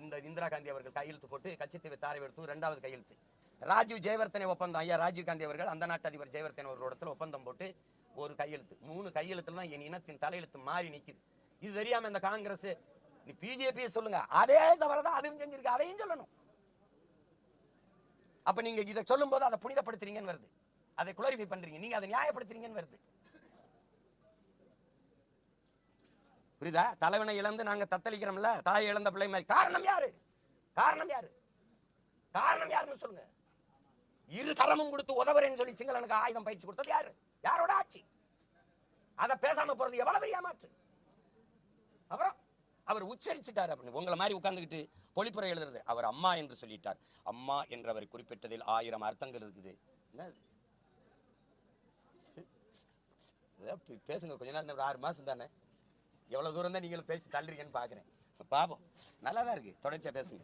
இந்த இந்திரா காந்தி அவர்கள் கையெழுத்து போட்டு கட்சித்தீவை தாரை எடுத்து 2வது கையெழுத்து. ராஜீவ் ஜெயவர்தனை ஒப்பந்தம், ஐயா ராஜீவ் காந்தி அவர்கள் அந்த நாட்டு அதிபர் ஜெயவர்தனை அவர்களிடத்தில் ஒப்பந்தம் போட்டு ஒரு கையெழுத்து. 3 கையெழுத்துல தான் என் இனத்தின் தலையெழுத்து மாறி நிக்குது. இது தெரியாம இந்த காங்கிரஸ், நீ பிஜேபி சொல்லுங்க, அதே தவறதான் அதுவும் செஞ்சிருக்கு, அதையும் சொல்லணும். அப்ப நீங்க இதை சொல்லும் போது அதை புனிதப்படுத்துறீங்கன்னு வருது, அதை குளோரிஃபை பண்றீங்க, நீங்க அதை நியாயப்படுத்துறீங்கன்னு வருது. புரியுதா? தலைவனை இழந்து நாங்க தத்தளிக்கிறோம்ல, தாயை இழந்த பிள்ளை மாதிரி. காரணம் யாரு? காரணம் யாரு? காரணம் யாருன்னு சொல்லுங்க. இரு கரமும் கொடுத்து உதவுறேன்னு சொல்லி சிங்களனுக்கு ஆயுதம் பயிற்சி கொடுத்தது யாரு? யாரோட ஆட்சி? அதை பேசாம போறது எவ்வளவு பெரிய மாற்று. அப்புறம் அவர் உச்சரிச்சுட்டார். அப்படின்னு உங்களை மாதிரி உட்கார்ந்துக்கிட்டு பொழிப்புரை எழுதுறது. அவர் அம்மா என்று சொல்லிட்டார். அம்மா என்றவர் குறிப்பிட்டதில் 1000 அர்த்தங்கள் இருக்குது. பேசுங்க கொஞ்ச நாள், 6 மாசம் தானே, எவ்வளவு தூரம் தான் நீங்களும் பேசி தள்ளுறீங்கன்னு பாக்குறேன். பாப்போம், நல்லாதான் இருக்கு, தொடர்ச்சியா பேசுங்க.